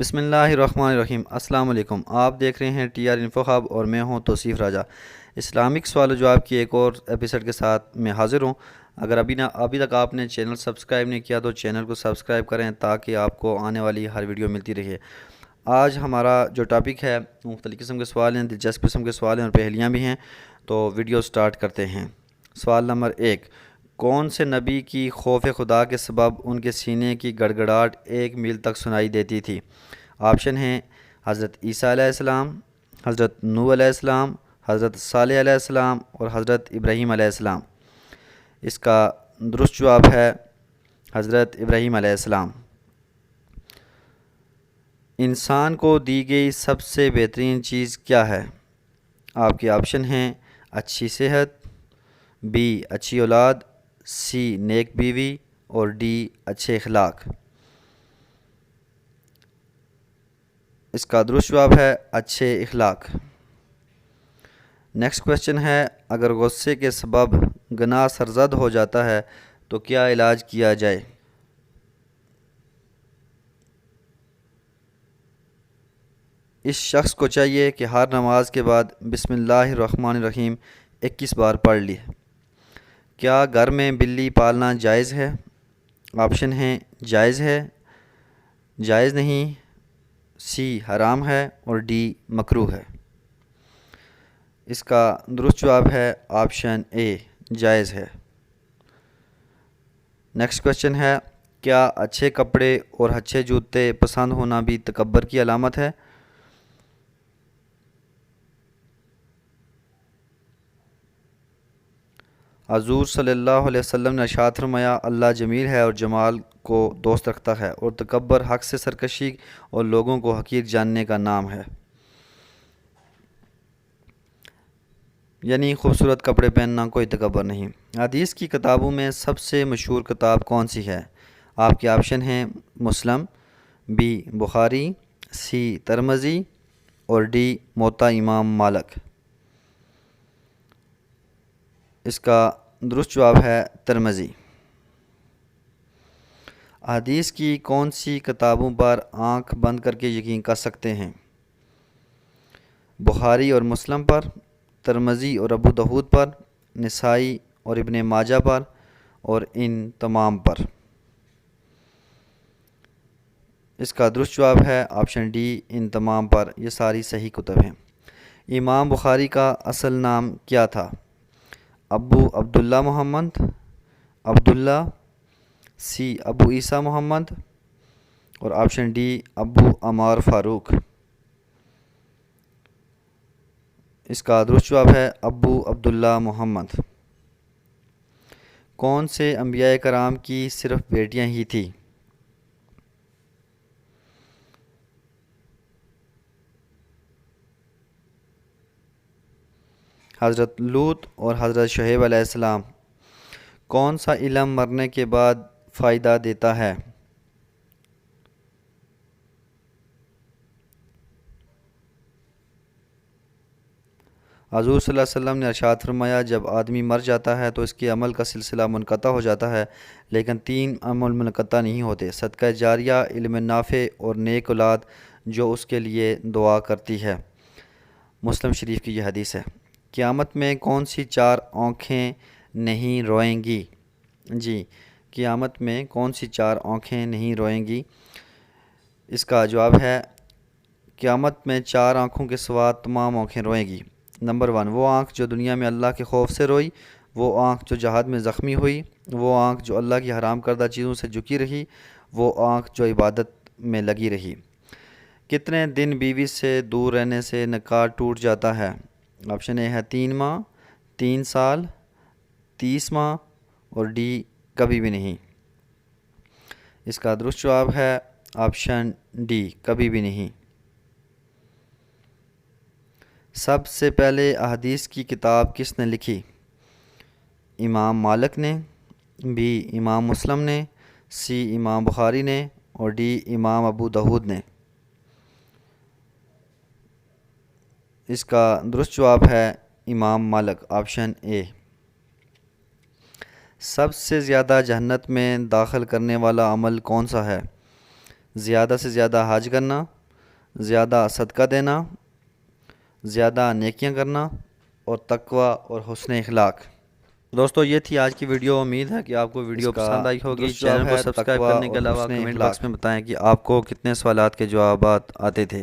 بسم اللہ الرحمن الرحیم۔ السلام علیکم، آپ دیکھ رہے ہیں ٹی آر انفو ہب اور میں ہوں توصیف راجہ۔ اسلامک سوال و جواب کی ایک اور ایپیسوڈ کے ساتھ میں حاضر ہوں۔ اگر ابھی تک آپ نے چینل سبسکرائب نہیں کیا تو چینل کو سبسکرائب کریں تاکہ آپ کو آنے والی ہر ویڈیو ملتی رہے۔ آج ہمارا جو ٹاپک ہے مختلف قسم کے سوال ہیں، دلچسپ قسم کے سوال ہیں اور پہیلیاں بھی ہیں، تو ویڈیو سٹارٹ کرتے ہیں۔ سوال نمبر 1، کون سے نبی کی خوف خدا کے سبب ان کے سینے کی گڑگڑاہٹ 1 میل تک سنائی دیتی تھی؟ آپشن ہیں حضرت عیسیٰ علیہ السلام، حضرت نوح علیہ السلام، حضرت صالح علیہ السلام اور حضرت ابراہیم علیہ السلام۔ اس کا درست جواب ہے حضرت ابراہیم علیہ السلام۔ انسان کو دی گئی سب سے بہترین چیز کیا ہے؟ آپ کے آپشن ہیں اچھی صحت، بی اچھی اولاد، سی نیک بیوی اور ڈی اچھے اخلاق۔ اس کا درست جواب ہے اچھے اخلاق۔ نیکسٹ کویشچن ہے، اگر غصے کے سبب گناہ سرزد ہو جاتا ہے تو کیا علاج کیا جائے؟ اس شخص کو چاہیے کہ ہر نماز کے بعد بسم اللہ الرحمن الرحیم 21 بار پڑھ لے۔ کیا گھر میں بلی پالنا جائز ہے؟ آپشن ہیں جائز ہے، جائز نہیں، سی حرام ہے اور ڈی مکروہ ہے۔ اس کا درست جواب ہے آپشن اے، جائز ہے۔ نیکسٹ کویشچن ہے، کیا اچھے کپڑے اور اچھے جوتے پسند ہونا بھی تکبر کی علامت ہے؟ حضور صلی اللہ علیہ وسلم نے ارشاد فرمایا، اللہ جمیل ہے اور جمال کو دوست رکھتا ہے، اور تکبر حق سے سرکشی اور لوگوں کو حقیر جاننے کا نام ہے۔ یعنی خوبصورت کپڑے پہننا کوئی تکبر نہیں۔ حدیث کی کتابوں میں سب سے مشہور کتاب کون سی ہے؟ آپ کے آپشن ہیں مسلم، بی بخاری، سی ترمذی اور ڈی موطا امام مالک۔ اس کا درست جواب ہے ترمذی۔ حدیث کی کون سی کتابوں پر آنکھ بند کر کے یقین کر سکتے ہیں؟ بخاری اور مسلم پر، ترمذی اور ابو داؤد پر، نسائی اور ابن ماجہ پر اور ان تمام پر۔ اس کا درست جواب ہے آپشن ڈی، ان تمام پر۔ یہ ساری صحیح کتب ہیں۔ امام بخاری کا اصل نام کیا تھا؟ ابو عبداللہ محمد، عبداللہ، سی ابو عیسیٰ محمد اور آپشن ڈی ابو عمار فاروق۔ اس کا درست جواب ہے ابو عبداللہ محمد۔ کون سے انبیاء کرام کی صرف بیٹیاں ہی تھیں؟ حضرت لوط اور حضرت شعیب علیہ السلام۔ کون سا علم مرنے کے بعد فائدہ دیتا ہے؟ حضور صلی اللہ علیہ وسلم نے ارشاد فرمایا، جب آدمی مر جاتا ہے تو اس کے عمل کا سلسلہ منقطع ہو جاتا ہے، لیکن 3 عمل منقطع نہیں ہوتے: صدقہ جاریہ، علم نافع اور نیک اولاد جو اس کے لیے دعا کرتی ہے۔ مسلم شریف کی یہ حدیث ہے۔ قیامت میں کون سی 4 آنکھیں نہیں روئیں گی؟ جی، قیامت میں کون سی 4 آنکھیں نہیں روئیں گی؟ اس کا جواب ہے قیامت میں 4 آنکھوں کے سوا تمام آنکھیں روئیں گی۔ نمبر 1، وہ آنکھ جو دنیا میں اللہ کے خوف سے روئی، وہ آنکھ جو جہاد میں زخمی ہوئی، وہ آنکھ جو اللہ کی حرام کردہ چیزوں سے جھکی رہی، وہ آنکھ جو عبادت میں لگی رہی۔ کتنے دن بیوی سے دور رہنے سے نکاح ٹوٹ جاتا ہے؟ آپشن اے ہے 3 ماہ، 3 سال، 30 ماہ اور ڈی کبھی بھی نہیں۔ اس کا درست جواب ہے آپشن ڈی، کبھی بھی نہیں۔ سب سے پہلے احادیث کی کتاب کس نے لکھی؟ امام مالک نے، بی امام مسلم نے، سی امام بخاری نے اور ڈی امام ابو داؤد نے۔ اس کا درست جواب ہے امام مالک، آپشن اے۔ سب سے زیادہ جہنت میں داخل کرنے والا عمل کون سا ہے؟ زیادہ سے زیادہ حج کرنا، زیادہ صدقہ دینا، زیادہ نیکیاں کرنا، اور تقوی اور حسن اخلاق۔ دوستو یہ تھی آج کی ویڈیو، امید ہے کہ آپ کو ویڈیو پسند آئی ہوگی۔ چینل کو سبسکرائب کرنے کے علاوہ کمنٹ باکس میں بتائیں کہ آپ کو کتنے سوالات کے جوابات آتے تھے۔